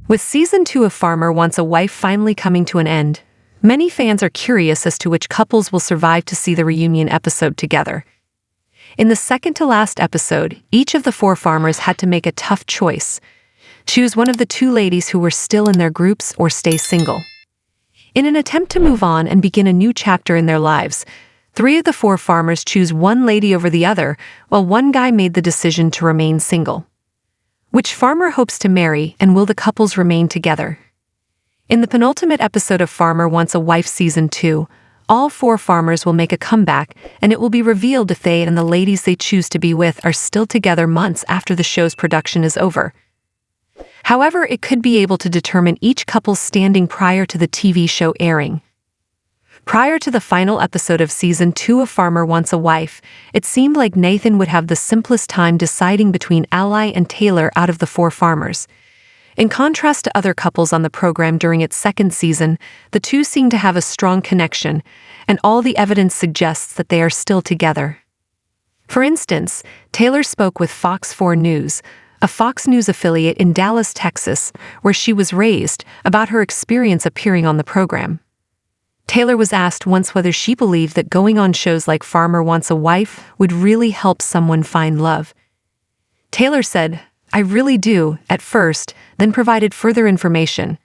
With Season 2 of Farmer Wants a Wife finally coming to an end, many fans are curious as to which couples will survive to see the reunion episode together. In the second-to-last episode, each of the four farmers had to make a tough choice. Choose one of the two ladies who were still in their groups or stay single. In an attempt to move on and begin a new chapter in their lives, 3 of the 4 farmers choose one lady over the other, while one guy made the decision to remain single. Which farmer hopes to marry, and will the couples remain together? In the penultimate episode of Farmer Wants a Wife Season 2, all 4 farmers will make a comeback, and it will be revealed if they and the ladies they choose to be with are still together months after the show's production is over. However, it could be able to determine each couple's standing prior to the TV show airing. Prior to the final episode of Season 2 of Farmer Wants a Wife, it seemed like Nathan would have the simplest time deciding between Ally and Taylor out of the 4 farmers. In contrast to other couples on the program during its second season, the two seem to have a strong connection, and all the evidence suggests that they are still together. For instance, Taylor spoke with Fox 4 News, a Fox News affiliate in Dallas, Texas, where she was raised, about her experience appearing on the program. Taylor was asked once whether she believed that going on shows like Farmer Wants a Wife would really help someone find love. Taylor said, "I really do, at first," then provided further information.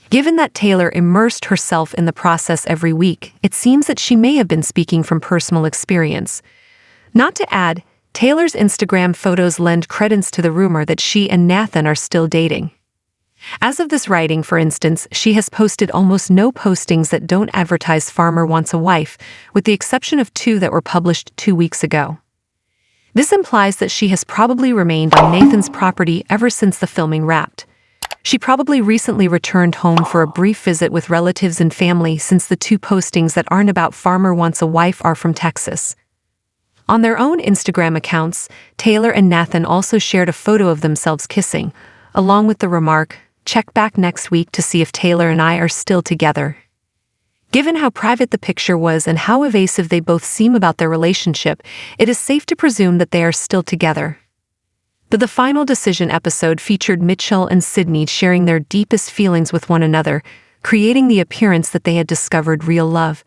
Given that Taylor immersed herself in the process every week, it seems that she may have been speaking from personal experience. Not to add, Taylor's Instagram photos lend credence to the rumor that she and Nathan are still dating. As of this writing, for instance, she has posted almost no postings that don't advertise Farmer Wants a Wife, with the exception of 2 that were published 2 weeks ago. This implies that she has probably remained on Nathan's property ever since the filming wrapped. She probably recently returned home for a brief visit with relatives and family, since the 2 postings that aren't about Farmer Wants a Wife are from Texas. On their own Instagram accounts, Taylor and Nathan also shared a photo of themselves kissing, along with the remark, "Check back next week to see if Taylor and I are still together." Given how private the picture was and how evasive they both seem about their relationship, it is safe to presume that they are still together. But the final decision episode featured Mitchell and Sydney sharing their deepest feelings with one another, creating the appearance that they had discovered real love.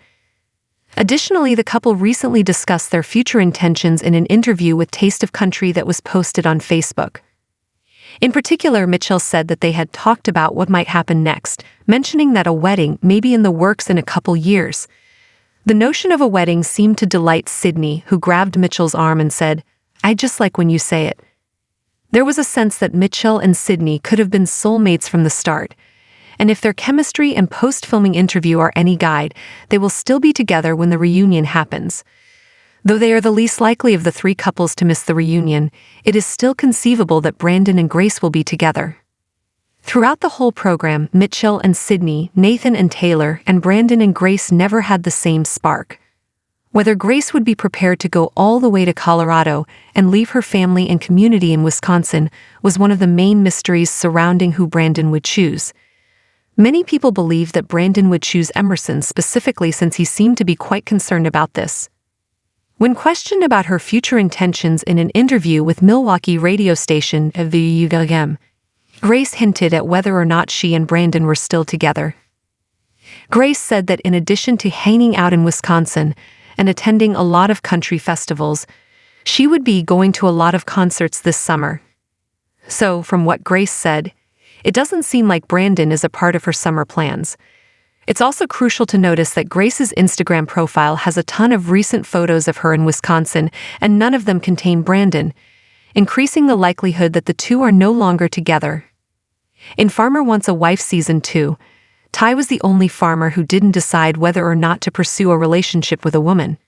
Additionally, the couple recently discussed their future intentions in an interview with Taste of Country that was posted on Facebook. In particular, Mitchell said that they had talked about what might happen next, mentioning that a wedding may be in the works in a couple years. The notion of a wedding seemed to delight Sydney, who grabbed Mitchell's arm and said, "I just like when you say it." There was a sense that Mitchell and Sydney could have been soulmates from the start, and if their chemistry and post-filming interview are any guide, they will still be together when the reunion happens. Though they are the least likely of the 3 couples to miss the reunion, it is still conceivable that Brandon and Grace will be together. Throughout the whole program, Mitchell and Sydney, Nathan and Taylor, and Brandon and Grace never had the same spark. Whether Grace would be prepared to go all the way to Colorado and leave her family and community in Wisconsin was one of the main mysteries surrounding who Brandon would choose. Many people believe that Brandon would choose Emerson specifically since he seemed to be quite concerned about this. When questioned about her future intentions in an interview with Milwaukee radio station WUGM, Grace hinted at whether or not she and Brandon were still together. Grace said that in addition to hanging out in Wisconsin and attending a lot of country festivals, she would be going to a lot of concerts this summer. So, from what Grace said, it doesn't seem like Brandon is a part of her summer plans. It's also crucial to notice that Grace's Instagram profile has a ton of recent photos of her in Wisconsin, and none of them contain Brandon, increasing the likelihood that the two are no longer together. In Farmer Wants a Wife Season 2, Ty was the only farmer who didn't decide whether or not to pursue a relationship with a woman.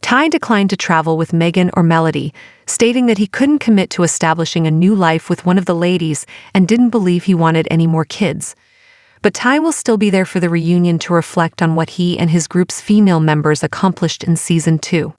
Ty declined to travel with Megan or Melody, stating that he couldn't commit to establishing a new life with one of the ladies and didn't believe he wanted any more kids. But Ty will still be there for the reunion to reflect on what he and his group's female members accomplished in Season 2.